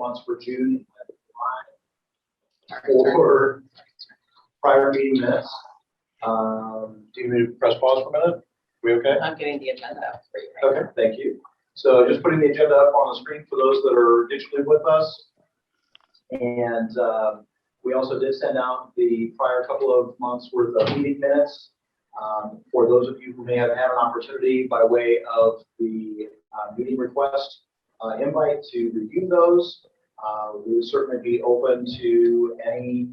months for June and July for prior meeting minutes. Do you need to press pause for a minute? We okay? I'm getting the agenda up for you. Right Okay, thank you. So just putting the agenda up on the screen for those that are digitally with us. And we also did send out the prior couple of months worth of meeting minutes. For those of you who may have had an opportunity by way of the meeting request invite to review those, we would certainly be open to any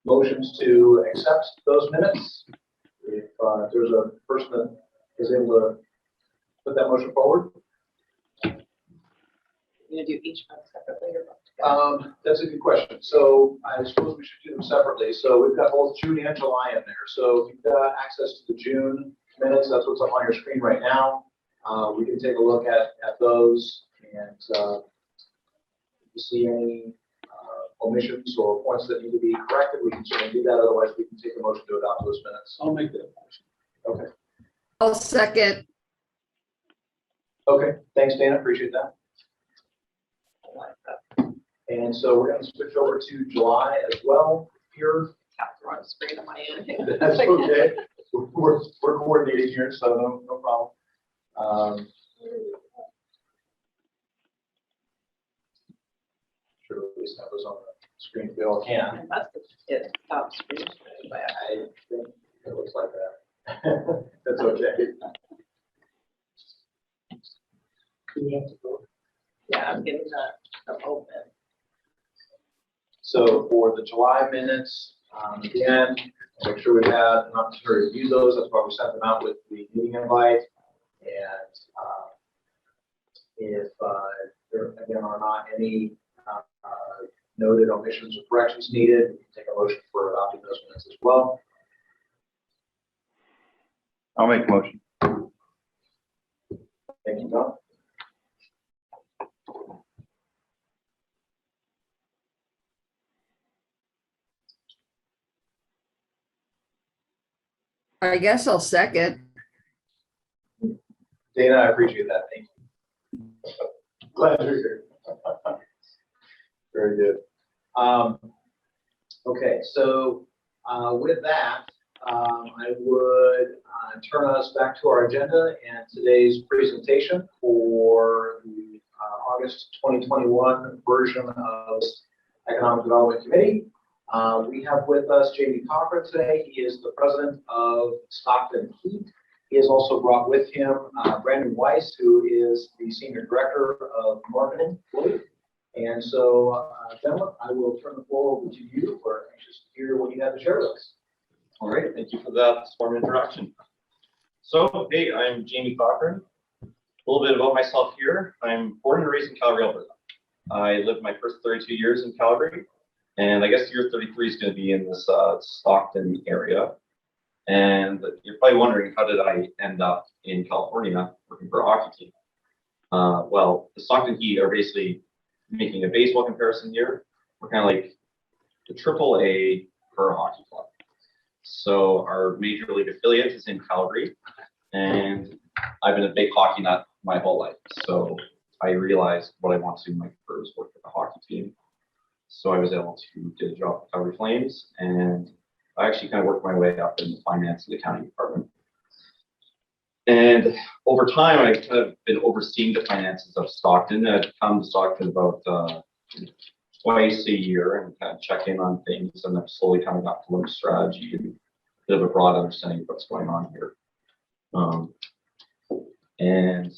motions to accept those minutes. If there's a person that is able to put that motion forward. You're going to do each one separately or both together? That's a good question. So I suppose we should do them separately. So we've got both June and July in there. So if you've got access to the June minutes, that's what's up on your screen right now. We can take a look at those, and if you see any omissions or points that need to be corrected, we can certainly do that. Otherwise, we can take a motion to adopt those minutes. I'll make that motion. Okay. I'll second. Okay. Thanks, Dana. Appreciate that. And so we're going to switch over to July as well here. Have to run the screen on my end. That's okay. We're coordinating here, so no problem. Sure, at least that was on the screen if we all can. I must have hit stop screen. But I think it looks like that. That's okay. yeah, I'm getting the open. So for the July minutes, again, make sure we had an opportunity to review those. That's why we sent them out with the meeting invite. And if there again are not any noted omissions or corrections needed, we can take a motion for adopting those minutes as well. I'll make a motion. Thank you, Tom. I guess I'll second. Dana, I appreciate that. Thank you. Glad you're here. Very good. Okay, so with that, I would turn us back to our agenda and today's presentation for the August 2021 version of Economic Development Committee. We have with us Jamie Cochran today. He is the president of Stockton Heat. He has also brought with him Brandon Weiss, who is the senior director of marketing. And so, gentlemen, I will turn the floor over to you. We're anxious to hear what you have to share with us. All right, thank you for that warm introduction. So, hey, I'm Jamie Cochran. A little bit about myself here. I'm born and raised in Calgary, Alberta. I lived my first 32 years in Calgary, and I guess year 33 is going to be in this Stockton area. And you're probably wondering, how did I end up in California working for a hockey team? Well, the Stockton Heat are basically making a baseball comparison here. We're kind of like the AAA for a hockey club. So our major league affiliate is in Calgary, and I've been a big hockey nut my whole life. So I realized what I want to do in my career is work with a hockey team. So I was able to get a job at Calgary Flames, and I actually kind of worked my way up in the finance and accounting department. And over time, I've kind of been overseeing the finances of Stockton. I'd come to Stockton about twice a year and kind of check in on things, and I've slowly kind of got to learn strategy and a bit of a broad understanding of what's going on here. And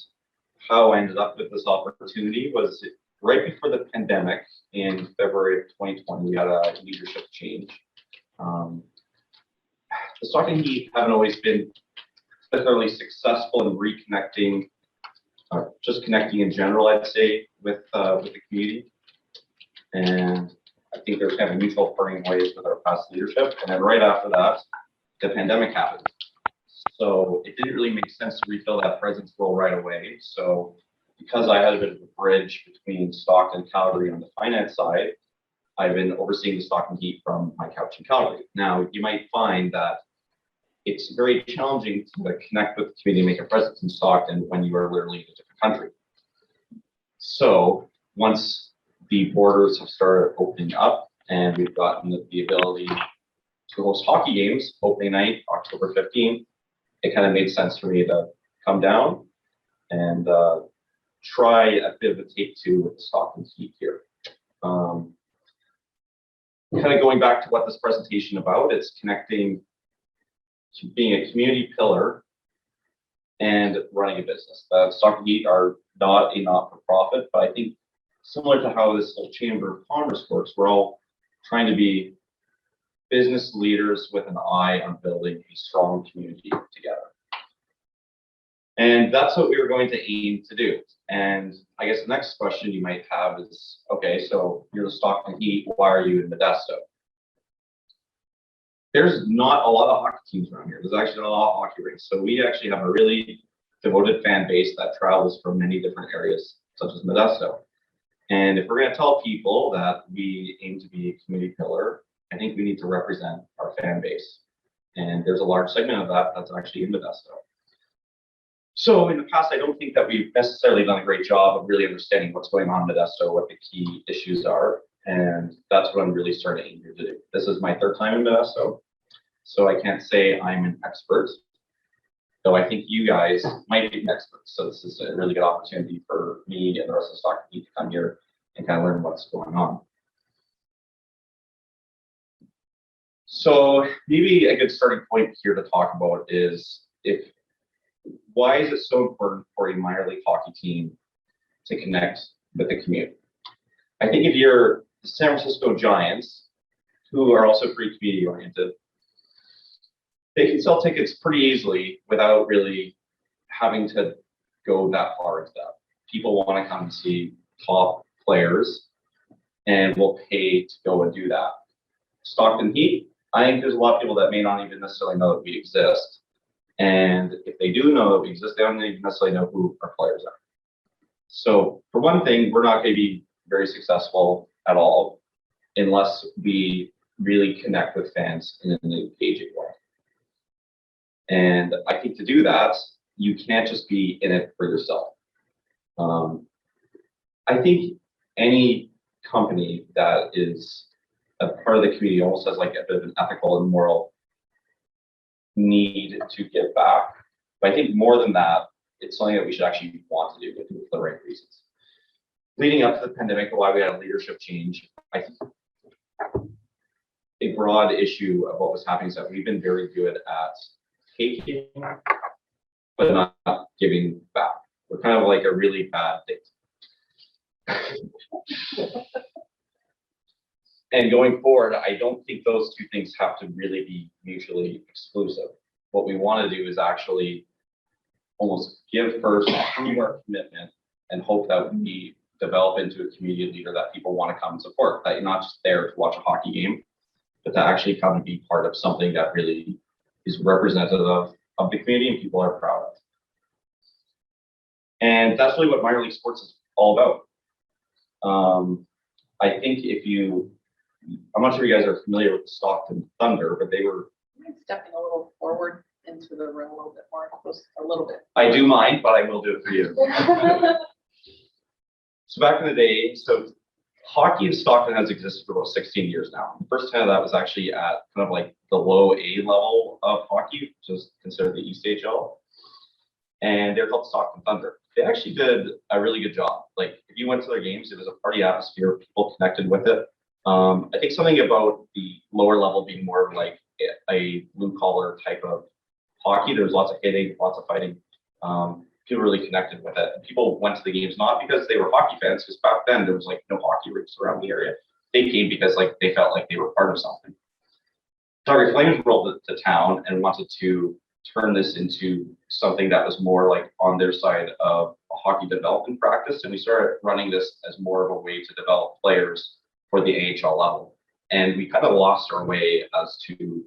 how I ended up with this opportunity was right before the pandemic in February of 2020, we had a leadership change. The Stockton Heat haven't always been particularly successful in reconnecting, just connecting in general, I'd say, with the community. And I think there's kind of a mutual parting ways with our past leadership. And then right after that, the pandemic happened. So it didn't really make sense to refill that presence role right away. So because I had a bit of a bridge between Stockton and Calgary on the finance side, I've been overseeing the Stockton Heat from my couch in Calgary. Now, you might find that it's very challenging to connect with the community and make a presence in Stockton when you are literally in a different country. So once the borders have started opening up and we've gotten the ability to host hockey games, opening night, October 15th, it kind of made sense for me to come down and try a bit of a take two with the Stockton Heat here. Kind of going back to what this presentation about, it's connecting to being a community pillar and running a business. Stockton Heat are not a not-for-profit, but I think similar to how this whole Chamber of Commerce works, we're all trying to be business leaders with an eye on building a strong community together. And that's what we were going to aim to do. And I guess the next question you might have is, okay, so you're the Stockton Heat, why are you in Modesto? There's not a lot of hockey teams around here. There's actually not a lot of hockey rinks. So we actually have a really devoted fan base that travels from many different areas, such as Modesto. And if we're going to tell people that we aim to be a community pillar, I think we need to represent our fan base. And there's a large segment of that that's actually in Modesto. So in the past, I don't think that we've necessarily done a great job of really understanding what's going on in Modesto, what the key issues are. And that's what I'm really starting to do. This is my third time in Modesto, so I can't say I'm an expert, though I think you guys might be experts. So this is a really good opportunity for me and the rest of the Stockton Heat to come here and kind of learn what's going on. So maybe a good starting point here to talk about is why is it so important for a minor league hockey team to connect with the community? I think if you're the San Francisco Giants, who are also pretty community oriented, they can sell tickets pretty easily without really having to go that far into that. People want to come and see top players and will pay to go and do that. Stockton Heat, I think there's a lot of people that may not even necessarily know that we exist. And if they do know that we exist, they don't even necessarily know who our players are. So for one thing, we're not going to be very successful at all unless we really connect with fans in an engaging way. And I think to do that, you can't just be in it for yourself. I think any company that is a part of the community almost has like a bit of an ethical and moral need to give back. But I think more than that, it's something that we should actually want to do for the right reasons. Leading up to the pandemic, why we had a leadership change, I think a broad issue of what was happening is that we've been very good at taking, but not giving back. We're kind of like a really bad date. And going forward, I don't think those two things have to really be mutually exclusive. What we want to do is actually almost give first, prove our commitment, and hope that we develop into a community leader that people want to come and support, that you're not just there to watch a hockey game, but to actually come and be part of something that really is representative of the community and people are proud of. And that's really what minor league sports is all about. I think I'm not sure you guys are familiar with the Stockton Thunder, but they were. I'm stepping a little forward into the room a little bit more, just a little bit. I do mind, but I will do it for you. So back in the day, so hockey in Stockton has existed for about 16 years now. The first time that was actually at kind of like the low A level of hockey, which is considered the East AHL. And they're called the Stockton Thunder. They actually did a really good job. Like if you went to their games, it was a party atmosphere, people connected with it. I think something about the lower level being more of like a blue collar type of hockey. There's lots of hitting, lots of fighting. People really connected with it. And people went to the games not because they were hockey fans, because back then there was like no hockey rinks around the area. They came because like they felt like they were part of something. Calgary Flames rolled to town and wanted to turn this into something that was more like on their side of a hockey development practice. And we started running this as more of a way to develop players for the AHL level. And we kind of lost our way as to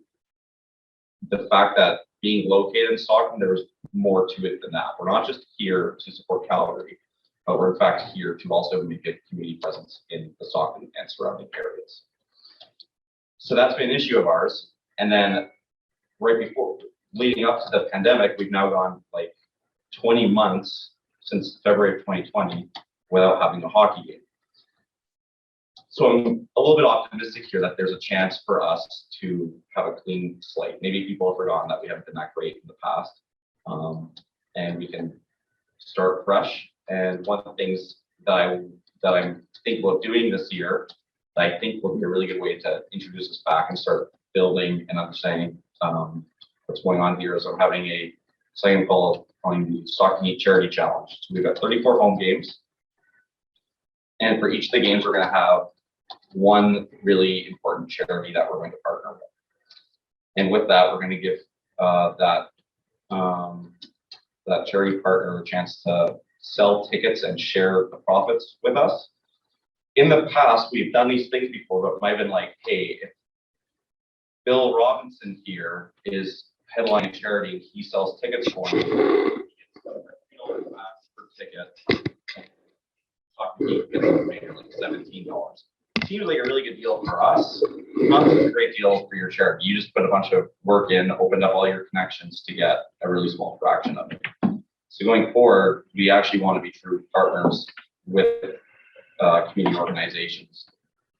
the fact that being located in Stockton, there's more to it than that. We're not just here to support Calgary, but we're in fact here to also make a community presence in the Stockton and surrounding areas. So that's been an issue of ours. And then right before, leading up to the pandemic, we've now gone like 20 months since February of 2020 without having a hockey game. So I'm a little bit optimistic here that there's a chance for us to have a clean slate. Maybe people have forgotten that we haven't been that great in the past, and we can start fresh. And one of the things that I'm thinking about doing this year, that I think will be a really good way to introduce us back and start building and understanding what's going on here, is I'm having a something called the Stockton Heat Charity Challenge. So we've got 34 home games, and for each of the games, we're going to have one really important charity that we're going to partner with. And with that, we're going to give that charity partner a chance to sell tickets and share the profits with us. In the past, we've done these things before, but it might have been like, hey, if Bill Robinson here is headlining charity, he sells tickets for me, per ticket. He gets like $17. Seems like a really good deal for us. Not a great deal for your charity. You just put a bunch of work in, opened up all your connections to get a really small fraction of it. So going forward, we actually want to be true partners with community organizations.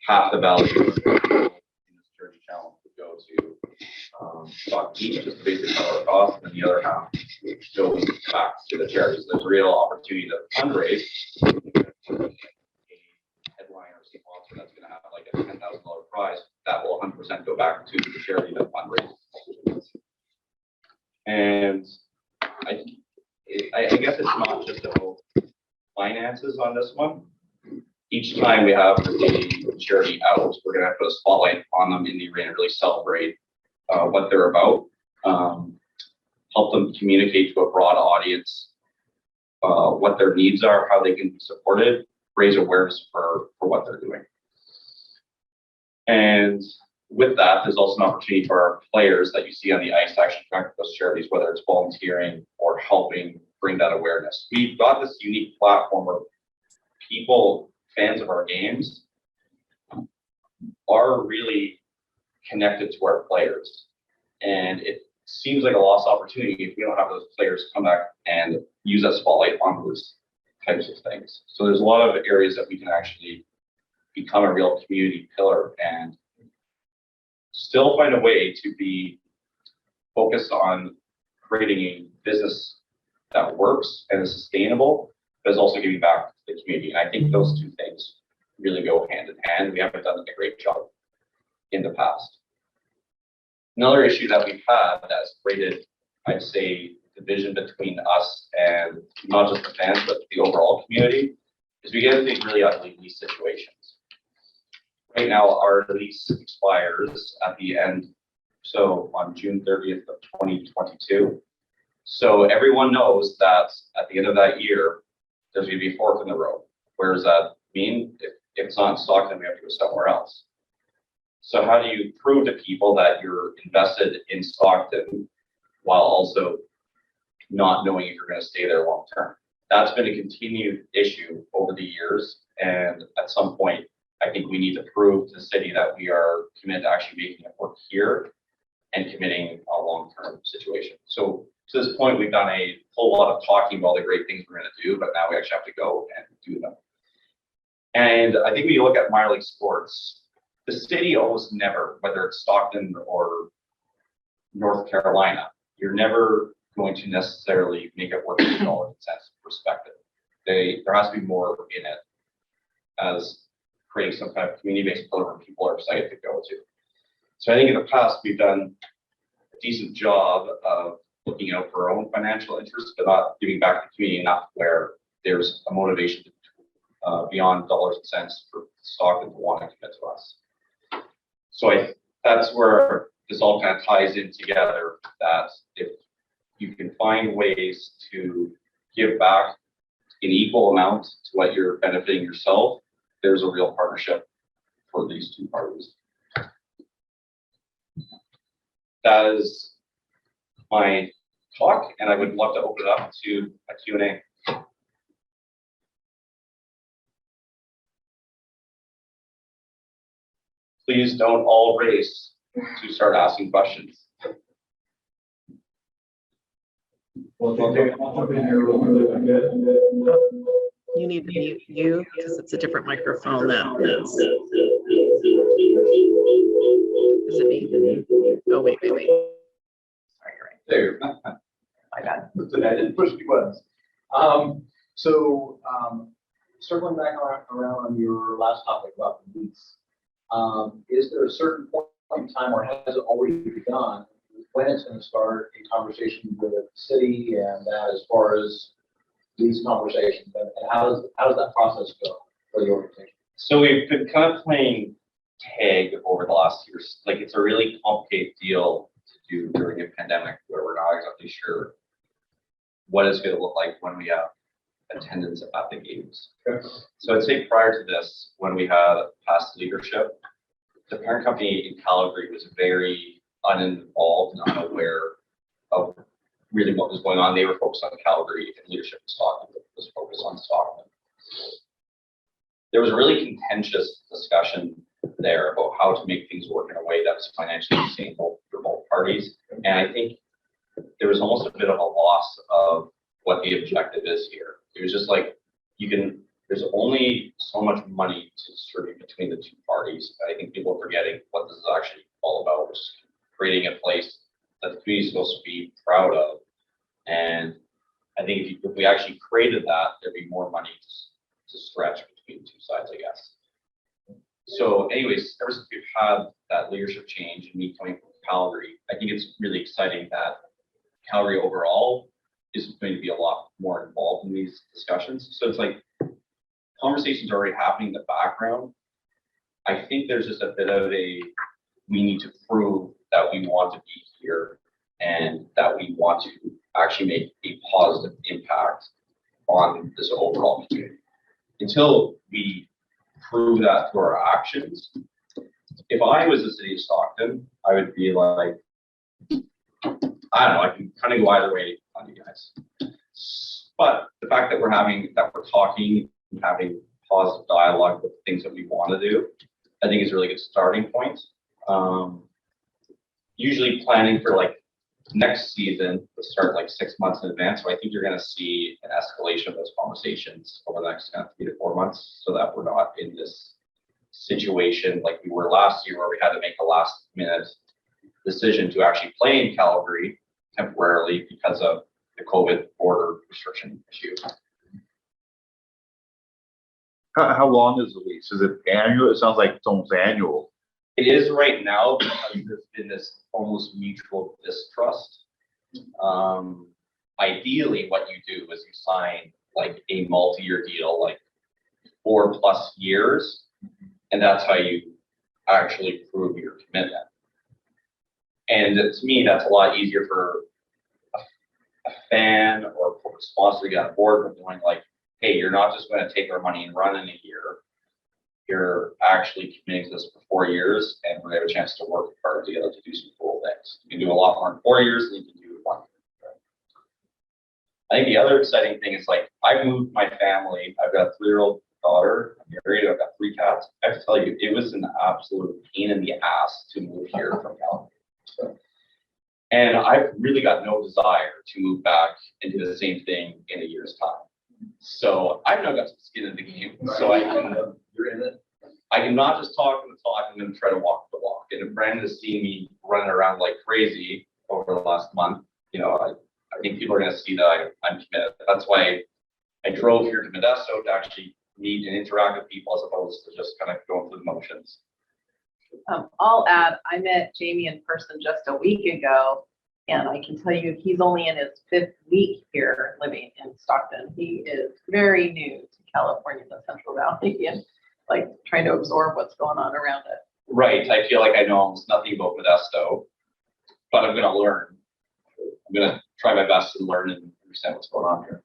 Half the value in this charity challenge would go to Stockton Heat, just to basically cover our costs, and the other half goes back to the charities. There's a real opportunity to fundraise. Headline or sponsor that's going to have like a $10,000 prize that will 100% go back to the charity that fundraises. And I guess it's not just about finances on this one. Each time we have a charity out, we're going to put a spotlight on them in the arena, really celebrate what they're about, help them communicate to a broad audience what their needs are, how they can be supported, raise awareness for what they're doing. And with that, there's also an opportunity for our players that you see on the ice to actually connect with those charities, whether it's volunteering or helping bring that awareness. We've got this unique platform where people, fans of our games, are really connected to our players. And it seems like a lost opportunity if we don't have those players come back and use that spotlight on those types of things. So there's a lot of areas that we can actually become a real community pillar and still find a way to be focused on creating a business that works and is sustainable, but is also giving back to the community. And I think those two things really go hand in hand. We haven't done a great job in the past. Another issue that we've had that's created, I'd say, division between us and not just the fans, but the overall community, is we get into these really ugly lease situations. Right now, our lease expires at the end, so on June 30th of 2022. So everyone knows that at the end of that year, there's going to be a fork in the road. Where does that mean? If it's not in Stockton, we have to go somewhere else. So how do you prove to people that you're invested in Stockton while also not knowing if you're going to stay there long term? That's been a continued issue over the years. And at some point, I think we need to prove to the city that we are committed to actually making it work here and committing a long-term situation. So to this point, we've done a whole lot of talking about all the great things we're going to do, but now we actually have to go and do them. And I think when you look at minor league sports, the city almost never, whether it's Stockton or North Carolina, you're never going to necessarily make it work in all sense perspective. There has to be more in it as creating some kind of community-based program people are excited to go to. So I think in the past, we've done a decent job of looking out for our own financial interests, but not giving back to the community enough where there's a motivation beyond dollars and cents for Stockton to want to commit to us. So that's where this all kind of ties in together, that if you can find ways to give back in equal amount to what you're benefiting yourself, there's a real partnership for these two parties. That is my talk, and I would love to open it up to a Q&A. Please don't all race to start asking questions. Well, I'll jump in here real quick. You need to mute you because it's a different microphone now. Is it me? Oh, wait. Sorry, you're right. There. My bad. I didn't push any buttons. Circling back around on your last topic about the lease, is there a certain point in time, or has it already begun, when it's going to start a conversation with the city and that as far as these conversations, and how does that process go for the organization? So we've been kind of playing tag over the last years. Like, it's a really complicated deal to do during a pandemic where we're not exactly sure what it's going to look like when we have attendance at the games. Okay. So I'd say prior to this, when we had past leadership, the parent company in Calgary was very uninvolved and unaware of really what was going on. They were focused on Calgary, and leadership in Stockton was focused on Stockton. There was a really contentious discussion there about how to make things work in a way that was financially sustainable for both parties. And I think there was almost a bit of a loss of what the objective is here. It was just like, there's only so much money to distribute between the two parties. I think people are forgetting what this is actually all about, which is creating a place that the community is supposed to be proud of. And I think if we actually created that, there'd be more money to stretch between the two sides, I guess. So anyways, ever since we've had that leadership change and me coming from Calgary, I think it's really exciting that Calgary overall is going to be a lot more involved in these discussions. So it's like conversations are already happening in the background. I think there's just a bit of we need to prove that we want to be here and that we want to actually make a positive impact on this overall community. Until we prove that through our actions, if I was the city of Stockton, I would be like, I don't know, I can kind of go either way on you guys. But the fact that we're talking, having positive dialogue with the things that we want to do, I think is a really good starting point. Usually planning for like next season to start like 6 months in advance. So I think you're going to see an escalation of those conversations over the next 3 to 4 months, so that we're not in this situation like we were last year, where we had to make a last minute decision to actually play in Calgary temporarily because of the COVID border restriction issue. How long is the lease? Is it annual? It sounds like it's almost annual. It is right now because there's been this almost mutual distrust. Ideally, what you do is you sign like a multi-year deal, like 4+ years, and that's how you actually prove your commitment. And to me, that's a lot easier for a fan or a corporate sponsor to get on board with, knowing like, hey, you're not just going to take our money and run in a year. You're actually committing to this for 4 years, and we're going to have a chance to work hard together to do some cool things. You can do a lot more in 4 years than you can do in 1 year. I think the other exciting thing is, like, I've moved my family. I've got a 3-year-old daughter. I'm married. I've got 3 cats. I have to tell you, it was an absolute pain in the ass to move here from Calgary. And I've really got no desire to move back and do the same thing in a year's time. So I've now got some skin in the game. So You're in it. I can not just talk the talk, I'm going to try to walk the walk. And if Brandon has seen me running around like crazy over the last month, I think people are going to see that I'm committed. That's why I drove here to Modesto to actually meet and interact with people, as opposed to just kind of going through the motions. I'll add, I met Jamie in person just a week ago, and I can tell you he's only in his 5th week here living in Stockton. He is very new to California, the Central Valley, and like trying to absorb what's going on around it. Right. I feel like I know almost nothing about Modesto, but I'm going to learn. I'm going to try my best to learn and understand what's going on here.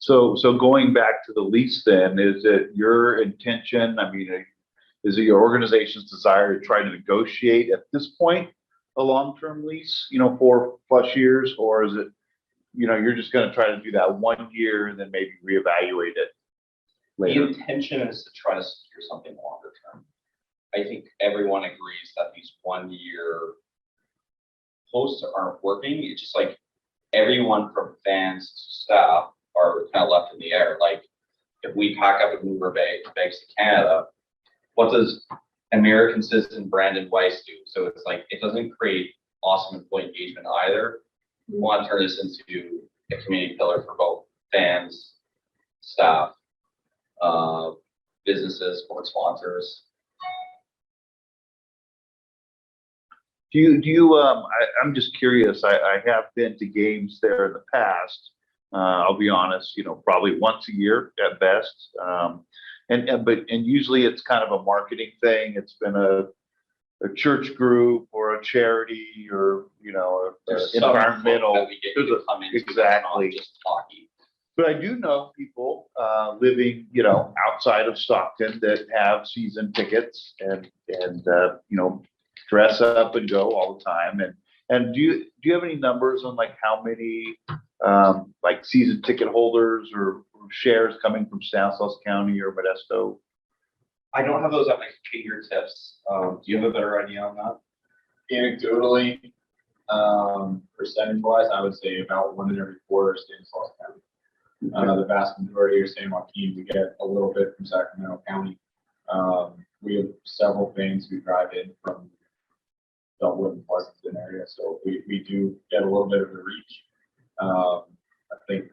So going back to the lease then, is it your intention, I mean, is it your organization's desire to try to negotiate at this point a long-term lease, 4+ years, or is it, you're just going to try to do that 1 year and then maybe reevaluate it later? The intention is to try to secure something longer term. I think everyone agrees that these 1-year posts aren't working. It's just like everyone from fans to staff are kind of left in the air. Like, if we pack up and move our bags to Canada, what does American citizen Brandon Weiss do? So it's like, it doesn't create awesome employee engagement either. We want to turn this into a community pillar for both fans, staff, businesses, sports sponsors. I'm just curious, I have been to games there in the past. I'll be honest, probably once a year at best. But usually it's kind of a marketing thing. It's been a church group or a charity or, There's some folk environmental. that we get you to come into, it's not Exactly. just hockey. But I do know people living, outside of Stockton that have season tickets and dress up and go all the time. And do you have any numbers on like how many like season ticket holders or shares coming from Stanislaus County or Modesto? I don't have those at my fingertips. Do you have a better idea on that? Anecdotally, percentage wise, I would say about 1 in every 4 is Stanislaus County. The vast majority are San Joaquin. We get a little bit from Sacramento County. We have several fans who drive in from Dublin and Pleasanton area, so we do get a little bit of the reach. I think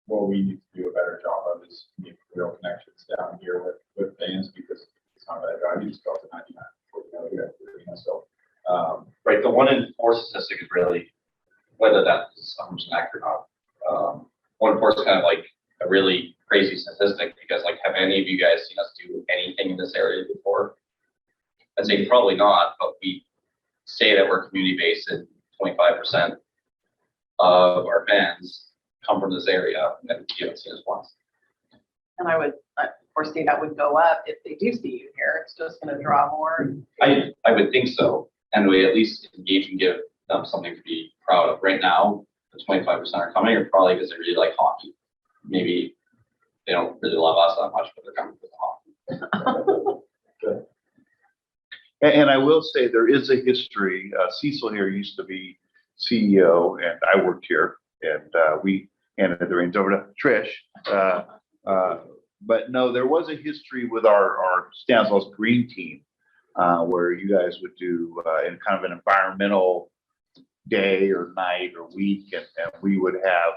what we need to do a better job of is make real connections down here with fans, because it's not that drive, you just go to 99. So, Right, the 1 in 4 statistic is really, whether that is 100% accurate or not. 1 in 4 is kind of like a really crazy statistic, because like, have any of you guys seen us do anything in this area before? I'd say probably not, but we say that we're community based, and 25% of our fans come from this area, and then you haven't seen us once. And I would foresee that would go up if they do see you here. It's just gonna draw more. I would think so, and we at least engage and give them something to be proud of. Right now, the 25% are coming, or probably because they really like hockey. Maybe they don't really love us that much, but they're coming for the hockey. And I will say there is a history. Cecil here used to be CEO, and I worked here, and we handed the reins over to Trish. But no, there was a history with our Stanislaus Green team, where you guys would do in kind of an environmental day or night or week, and we would have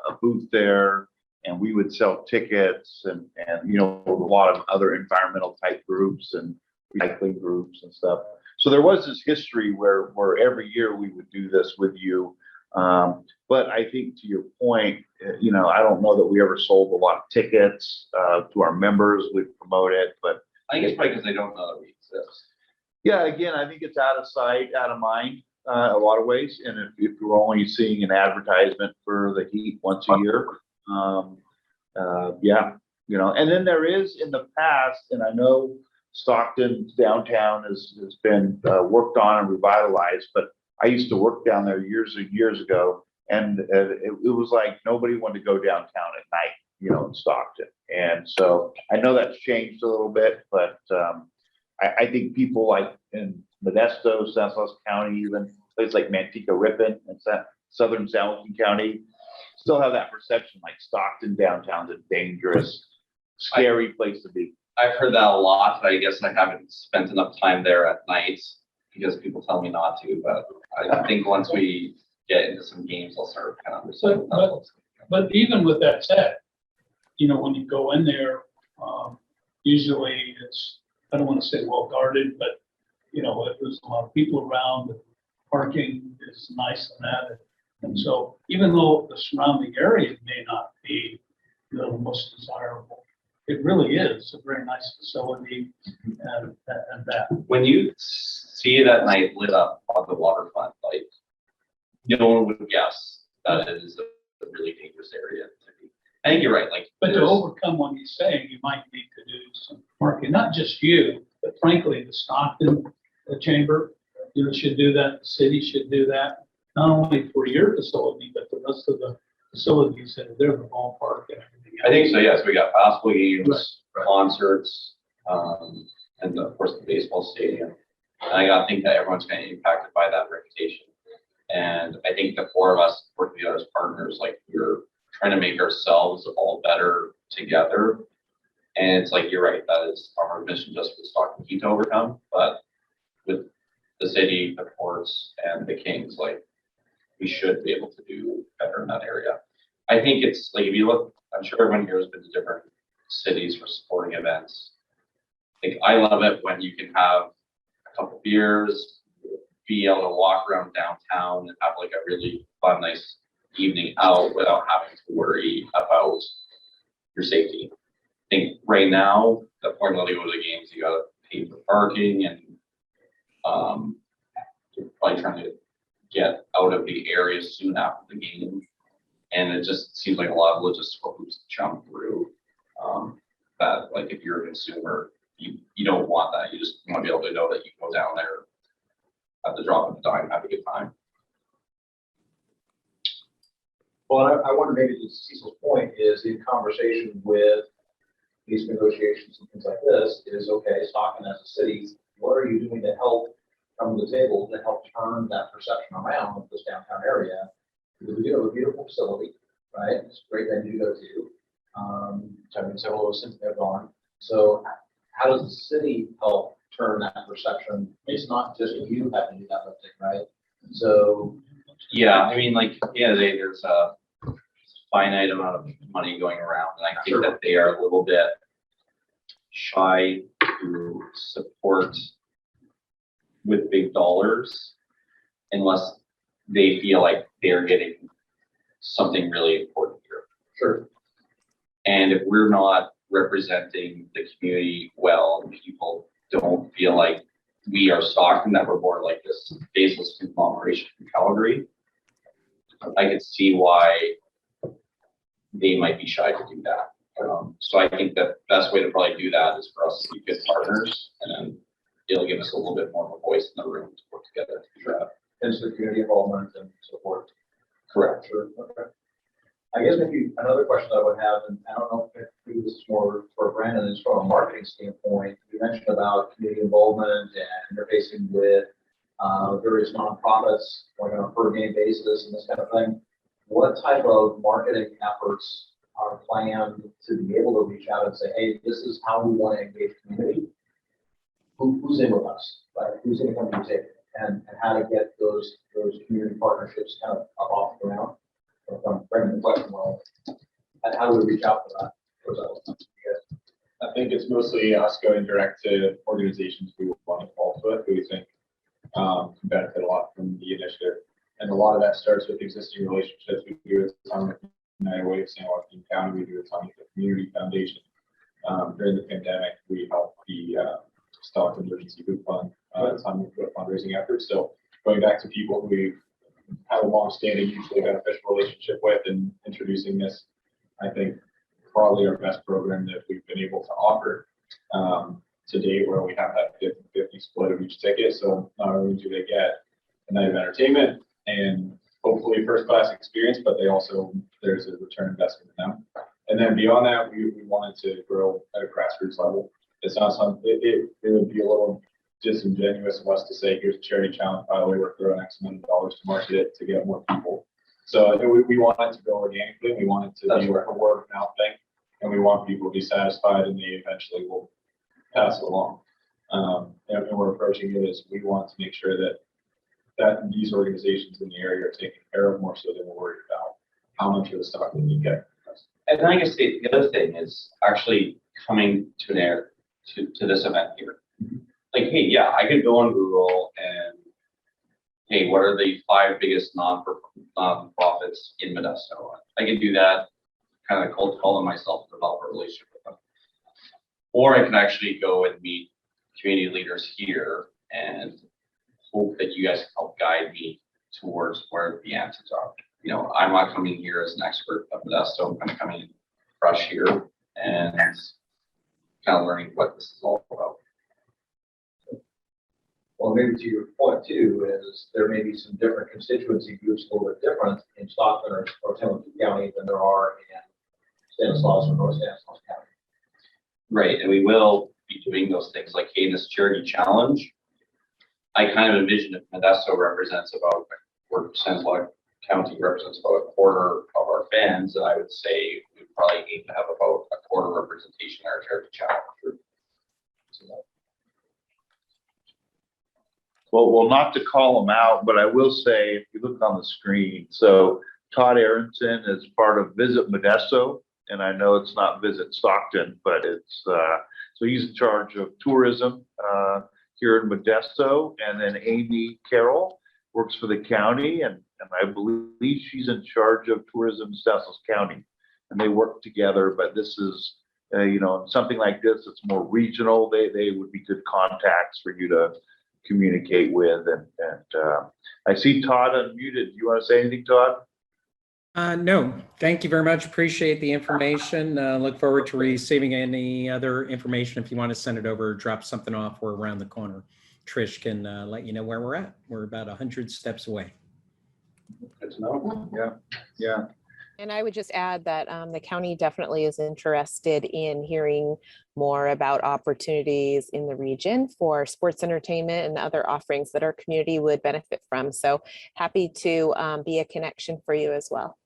a booth there, and we would sell tickets and a lot of other environmental type groups and recycling groups and stuff. So there was this history where every year we would do this with you. But I think to your point, I don't know that we ever sold a lot of tickets to our members. We promote it, but I think it's probably because they don't know that we exist. yeah, again, I think it's out of sight, out of mind, a lot of ways. And if you're only seeing an advertisement for the Heat once a year, yeah, and then there is in the past, and I know Stockton downtown has been worked on and revitalized, but I used to work down there years and years ago, and it was like nobody wanted to go downtown at night, in Stockton. And so I know that's changed a little bit, but I think people like in Modesto, Stanislaus County, even places like Manteca Ripon and Southern San Joaquin County still have that perception like Stockton downtown's a dangerous, scary place to be. I've heard that a lot, but I guess I haven't spent enough time there at night because people tell me not to. But I think once we get into some games, I'll start kind of understanding. But even with that said, when you go in there, usually it's, I don't want to say well guarded, but there's a lot of people around. The parking is nice and that. And so even though the surrounding area may not be the most desirable, it really is a very nice facility and that. When you see it at night lit up on the waterfront, like no one would guess that it is a really dangerous area to be. I think you're right. Like, But to overcome what he's saying, you might need to do some marketing, not just you, but frankly, the Stockton Chamber, should do that. The city should do that, not only for your facility, but the rest of the facilities that are there, the ballpark and everything else. I think so. Yes, we got basketball games, Right. concerts, and of course the baseball stadium. And I think that everyone's kind of impacted by that reputation. And I think the 4 of us working together as partners, like we're trying to make ourselves all better together. And it's like, you're right, that is our mission just for Stockton Keith to overcome, but with the city, the courts and the Kings, like we should be able to do better in that area. I think it's like, if you look, I'm sure everyone here has been to different cities for sporting events. Like I love it when you can have a couple beers, be able to walk around downtown and have like a really fun, nice evening out without having to worry about your safety. I think right now, the Formula to go to the games, you gotta pay for parking and you're probably trying to get out of the area soon after the game. And it just seems like a lot of logistical hoops to jump through. That like if you're a consumer, you don't want that. You just want to be able to know that you go down there at the drop of a dime, have a good time. Well, I wonder maybe to Cecil's point is in conversation with these negotiations and things like this is, okay, Stockton as a city, what are you doing to help come to the table to help turn that perception around of this downtown area? Because we do have a beautiful facility, right? It's a great venue to go to. So I mean, several of us since they're gone. So how does the city help turn that perception? It's not just you having to do that lifting, right? So Yeah, I mean, like, yeah, there's a finite amount of money going around, and I think that they are a little bit shy to support with big dollars unless they feel like they're getting something really important here. sure. And if we're not representing the community well, and people don't feel like we are Stockton, that we're more like this baseless conglomeration from Calgary, I could see why they might be shy to do that. So I think the best way to probably do that is for us to be good partners, and then it'll give us a little bit more of a voice in the room to work together to do that. Hence the community involvement and support. Correct. Sure, okay. I guess maybe another question I would have, and I don't know if maybe this is more for Brandon, is from a marketing standpoint. You mentioned about community involvement and interfacing with various nonprofits going on a per game basis and this kind of thing. What type of marketing efforts are planned to be able to reach out and say, hey, this is how we want to engage community? Who's in with us, right? Who's going to come to the table? And how to get those community partnerships kind of up off the ground. If I'm framing the question well, and how do we reach out to that? I think it's mostly us going direct to organizations we want to involve with, who we think can benefit a lot from the initiative. And a lot of that starts with existing relationships. We do a ton with United Way of St. Joaquin County. We do a ton with the Community Foundation. During the pandemic, we helped the Stockton Emergency Food Fund, a ton with fundraising efforts. So going back to people who we've had a long-standing, mutually beneficial relationship with, and introducing this, I think probably our best program that we've been able to offer to date, where we have that 50-50 split of each ticket. So not only do they get a night of entertainment and hopefully first-class experience, but they also, there's a return investment in them. And then beyond that, we wanted to grow at a grassroots level. It's not something, it would be a little disingenuous of us to say, here's a charity challenge, by the way, we're throwing X amount of dollars to market it to get more people. So we want it to go organically. We want it to be a word of mouth thing, and we want people to be satisfied, and they eventually will pass it along. And we're approaching it as we want to make sure that these organizations in the area are taken care of more so than we're worried about how much of the stock that you get. And I guess the other thing is actually coming to this event here. Like, hey, yeah, I could go on Google and, hey, what are the 5 biggest nonprofits in Modesto? I can do that, kind of cold calling myself to develop a relationship with them. Or I can actually go and meet community leaders here and hope that you guys can help guide me towards where the answers are. You know, I'm not coming here as an expert of Modesto. I'm kind of coming in fresh here and kind of learning what this is all about. Well, maybe to your point too, is there may be some different constituency groups a little bit different in Stockton or Timothy County than there are in Stanislaus or North Stanislaus County. Right, and we will be doing those things like, hey, this charity challenge, I kind of envision if Modesto represents about where Stanislaus county represents about a quarter of our fans, and I would say we probably need to have about a quarter representation in our charity channel. Well, not to call them out, but I will say, if you look on the screen, so Todd Aronson is part of Visit Modesto, and I know it's not Visit Stockton, but it's, so he's in charge of tourism here in Modesto, and then Amy Carroll works for the county, and I believe she's in charge of tourism in Stanislaus County, and they work together, but this is, something like this, it's more regional, they would be good contacts for you to communicate with, and I see Todd unmuted. Do you want to say anything, Todd? No, thank you very much. Appreciate the information. Look forward to receiving any other information. If you want to send it over, drop something off, we're around the corner. Trish can let you know where we're at. We're about 100 steps away. Good to know. Yeah. And I would just add that the county definitely is interested in hearing more about opportunities in the region for sports entertainment and other offerings that our community would benefit from. So happy to be a connection for you as well.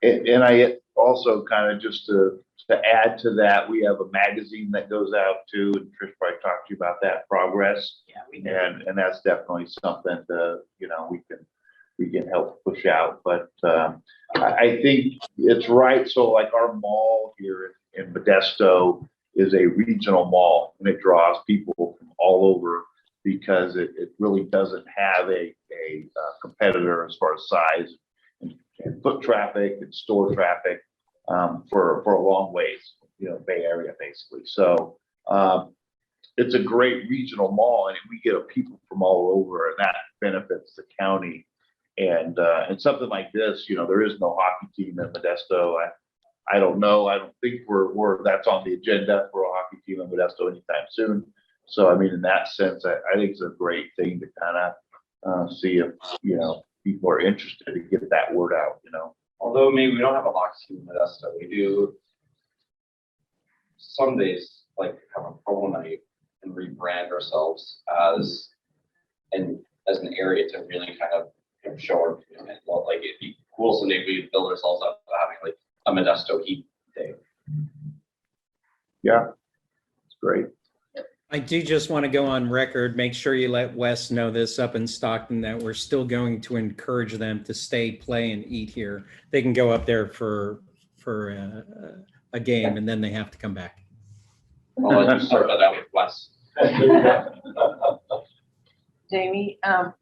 And I also kind of just to add to that, we have a magazine that goes out too, and Trish probably talked to you about that, Progress. Yeah, we do. And that's definitely something that, we can help push out. But I think it's right. So like our mall here in Modesto is a regional mall, and it draws people from all over because it really doesn't have a competitor as far as size and foot traffic and store traffic for a long ways, Bay Area basically. So it's a great regional mall, and we get people from all over, and that benefits the county. And something like this, there is no hockey team in Modesto. I don't know. I don't think that's on the agenda for a hockey team in Modesto anytime soon. So I mean, in that sense, I think it's a great thing to kind of see if people are interested to get that word out. Although maybe we don't have a hockey team in Modesto, we do some days like have a pro night and rebrand ourselves as an area to really kind of show our commitment. Well, like it'd be cool someday if we build ourselves up to having like a Modesto Heat Day. Yeah, it's great. I do just want to go on record, make sure you let Wes know this up in Stockton, that we're still going to encourage them to stay, play, and eat here. They can go up there for a game, and then they have to come back. I'll let you start that out with Wes. Jamie, I'm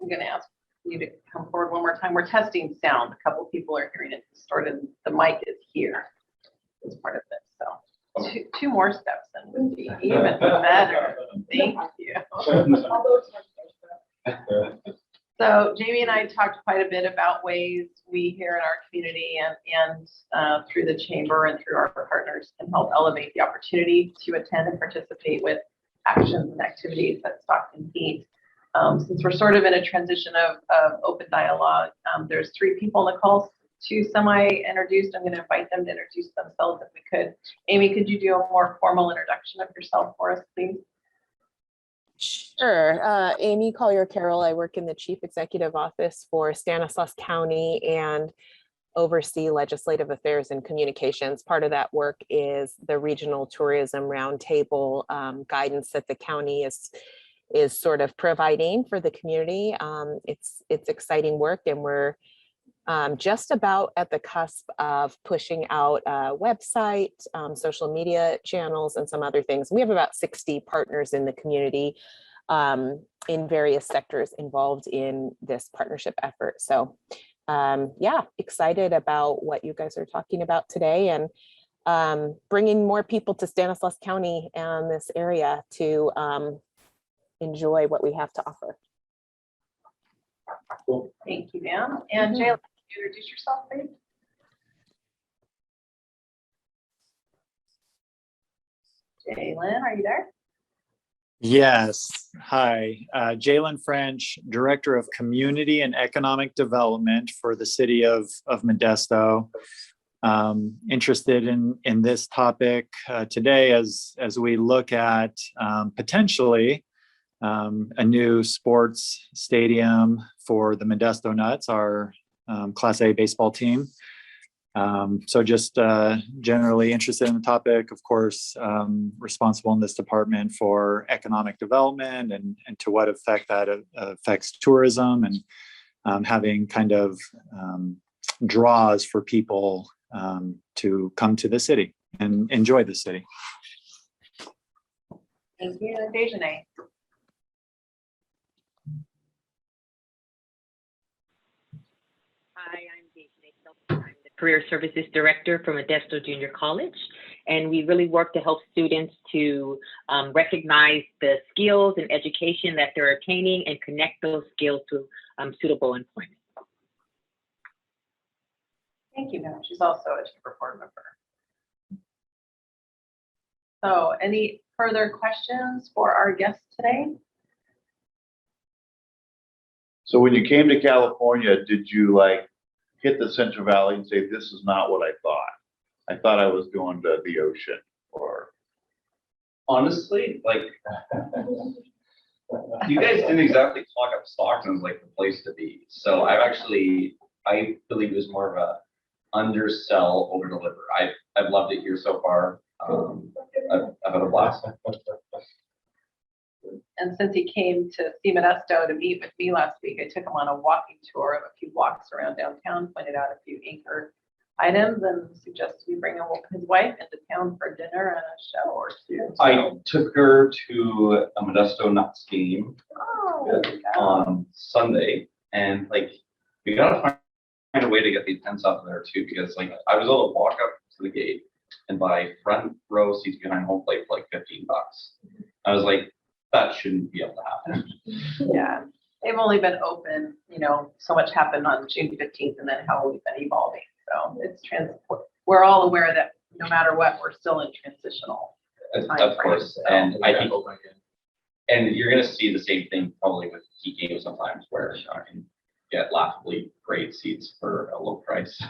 going to ask you to come forward one more time. We're testing sound. A couple people are hearing it distorted. The mic is here as part of this. So two more steps and would be even better. Thank you. So Jamie and I talked quite a bit about ways we here in our community and through the chamber and through our partners can help elevate the opportunity to attend and participate with actions and activities at Stockton Heat. Since we're sort of in a transition of open dialogue, there's 3 people on the call, 2 semi-introduced. I'm going to invite them to introduce themselves if we could. Amy, could you do a more formal introduction of yourself for us, please? Sure. Amy Collier Carroll. I work in the Chief Executive Office for Stanislaus County and oversee legislative affairs and communications. Part of that work is the regional tourism roundtable guidance that the county is sort of providing for the community. It's exciting work, and we're just about at the cusp of pushing out a website, social media channels, and some other things. We have about 60 partners in the community in various sectors involved in this partnership effort. So yeah, excited about what you guys are talking about today, and bringing more people to Stanislaus County and this area to enjoy what we have to offer. Cool. Thank you, ma'am. And Jayla, can you introduce yourself, please? Jalen, are you there? Yes. Hi, Jalen French, Director of Community and Economic Development for the City of Modesto. Interested in this topic today as we look at potentially a new sports stadium for the Modesto Nuts, our Class A baseball team. So just generally interested in the topic, of course, responsible in this department for economic development and to what effect that affects tourism, and having kind of draws for people to come to the city and enjoy the city. Thank you, Dejanay. Hi, I'm Dejanay Silverman. I'm the Career Services Director for Modesto Junior College, and we really work to help students to recognize the skills and education that they're attaining and connect those skills to suitable employment. Thank you, ma'am. She's also a chamber board member. So any further questions for our guests today? So when you came to California, did you like hit the Central Valley and say, this is not what I thought? I thought I was going to the ocean, or? Honestly, like, you guys didn't exactly talk up Stockton as like the place to be. So I believe it was more of a undersell, over deliver. I've loved it here so far. I've had a blast. And since he came to see Modesto to meet with me last week, I took him on a walking tour of a few walks around downtown, pointed out a few anchor items, and suggested we bring his wife into town for dinner and a show or two. I took her to a Modesto Nuts game Oh, on Sunday, and like, we gotta find a way to get these tents out there too, because like, I was able to walk up to the gate and buy front row seats behind home plate for like $15. I was like, that shouldn't be able to happen. yeah. They've only been open, so much happened on June 15th and then how we've been evolving. So it's we're all aware that no matter what, we're still in transitional. Of course, and I think, and you're gonna see the same thing probably with key games sometimes, where I can get laughably great seats for a low price.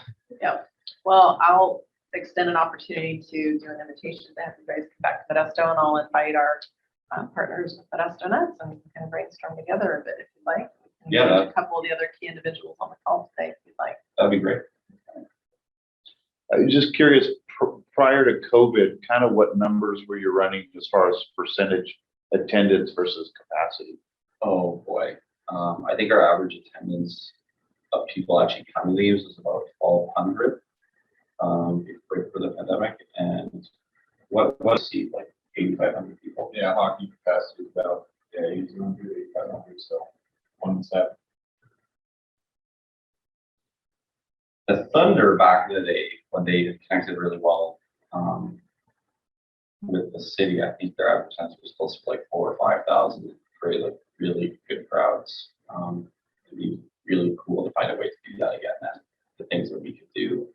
Yep. Well, I'll extend an opportunity to do an invitation to have you guys come back to Modesto, and I'll invite our partners with Modesto Nuts and kind of brainstorm together a bit if you'd like. And Yeah. engage a couple of the other key individuals on the call today if you'd like. That'd be great. I was just curious, prior to COVID, kind of what numbers were you running as far as percentage attendance versus capacity? Oh, boy. I think our average attendance of people actually coming to these was about 1,200 for the pandemic. And what seat, like 8,500 people? Yeah, hockey capacity is about, 1,800, 8,500, so 1.7. The Thunder back in the day, when they connected really well with the city, I think their average attendance was close to like 4,000 or 5,000 for like really good crowds. It'd be really cool to find a way to do that again. And the things that we could do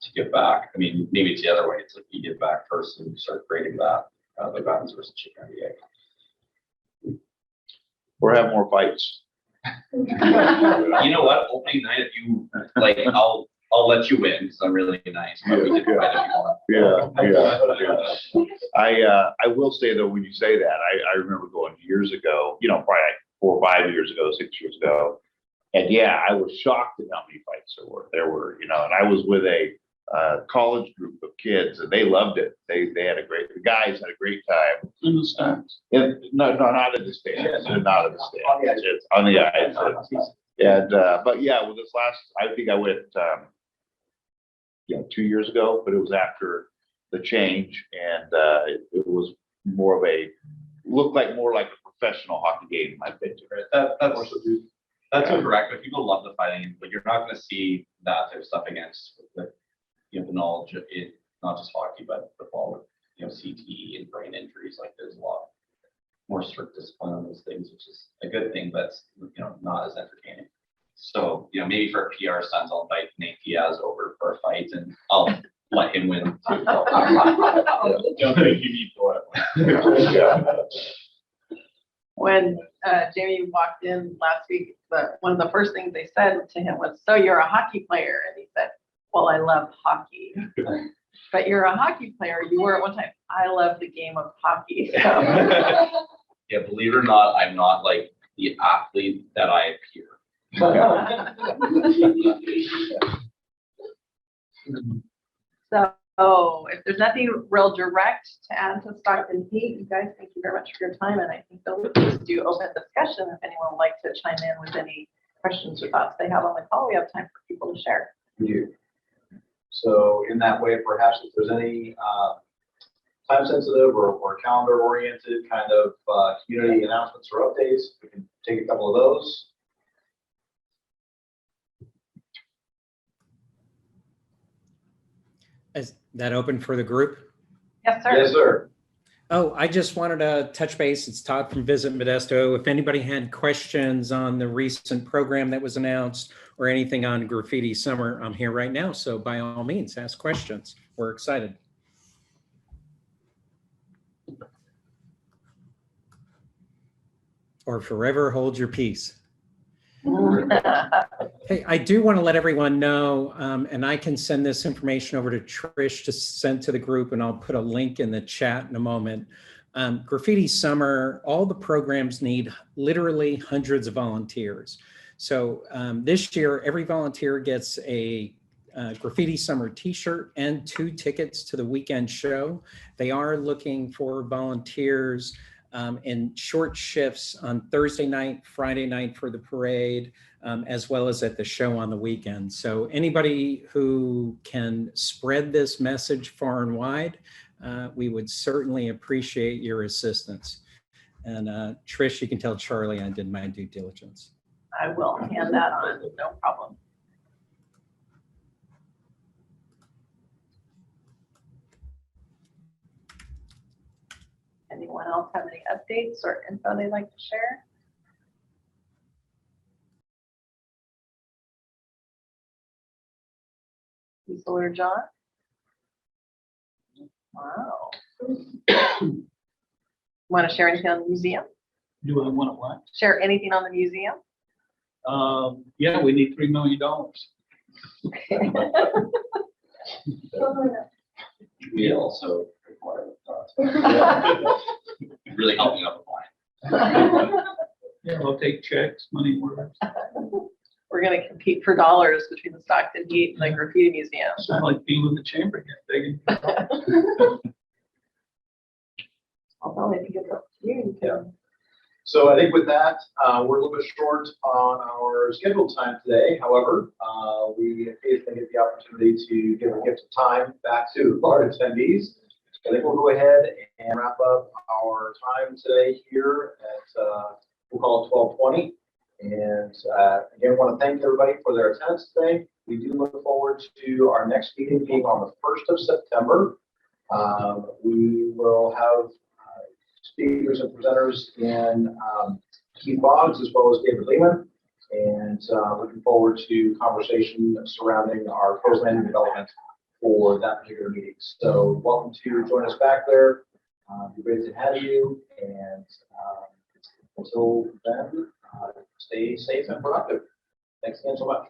to give back. I mean, maybe it's the other way. It's like you give back first and start creating that, like Vans versus chicken or the egg. Or have more fights? You know what? Opening night, if you like, I'll let you win because I'm really nice. But we can fight if you want. Yeah. I will say though, when you say that, I remember going years ago, probably like 4 or 5 years ago, 6 years ago. And yeah, I was shocked at how many fights there were, and I was with a college group of kids and they loved it. They had the guys had a great time. In the stands. No, not in the stands, not in the stands, it's on the ice. And, but yeah, with this last, I think I went, 2 years ago, but it was after the change, and it was more of looked like more like a professional hockey game I've been to. That's incorrect, but people love the fighting, but you're not gonna see that type of stuff against the knowledge of it, not just hockey, but football with, CTE and brain injuries. Like there's a lot more strict discipline on those things, which is a good thing, but not as entertaining. So, maybe for a PR stunt, I'll invite Nate Diaz over for a fight and I'll let him win too. Don't think you need to. When Jamie walked in last week, one of the first things they said to him was, "So you're a hockey player?" And he said, "Well, I love hockey." But you're a hockey player. You were at one time. I love the game of hockey. So Yeah, believe it or not, I'm not like the athlete that I appear. So if there's nothing real direct to add to Stockton Heat, you guys, thank you very much for your time. And I think they'll just do open discussion. If anyone would like to chime in with any questions or thoughts they have on the call, we have time for people to share. You. So in that way, perhaps if there's any time sensitive or calendar oriented kind of community announcements or updates, we can take a couple of those. Is that open for the group? Yes, sir. Yes, sir. Oh, I just wanted to touch base. It's Todd from Visit Modesto. If anybody had questions on the recent program that was announced or anything on Graffiti Summer, I'm here right now. So by all means, ask questions. We're excited. Or forever hold your peace. Hey, I do want to let everyone know, and I can send this information over to Trish to send to the group, and I'll put a link in the chat in a moment. Graffiti Summer, all the programs need literally hundreds of volunteers. So this year, every volunteer gets a Graffiti Summer t-shirt and 2 tickets to the weekend show. They are looking for volunteers in short shifts on Thursday night, Friday night for the parade, as well as at the show on the weekend. So anybody who can spread this message far and wide, we would certainly appreciate your assistance. And Trish, you can tell Charlie I did my due diligence. I will hand that on, no problem. Anyone else have any updates or info they'd like to share? Cecil or John? Wow. Want to share anything on the museum? Do I want to what? Share anything on the museum? Yeah, we need $3 million. We also require really helping out the line. Yeah, I'll take checks, money orders. We're going to compete for dollars between the Stockton Heat and the Graffiti Museum. Sound like being with the chamber again. I'll probably think it's up to you. So I think with that, we're a little bit short on our scheduled time today. However, we occasionally get the opportunity to give a gift of time back to our attendees. I think we'll go ahead and wrap up our time today here at, we'll call it 12:20. And again, want to thank everybody for their attendance today. We do look forward to our next meeting being on the 1st of September. We will have speakers and presenters in Keith Boggs as well as David Lehman, and looking forward to conversation surrounding our post-landing development for that particular meeting. So welcome to join us back there. Be great to have you, and until then, stay safe and productive. Thanks again so much.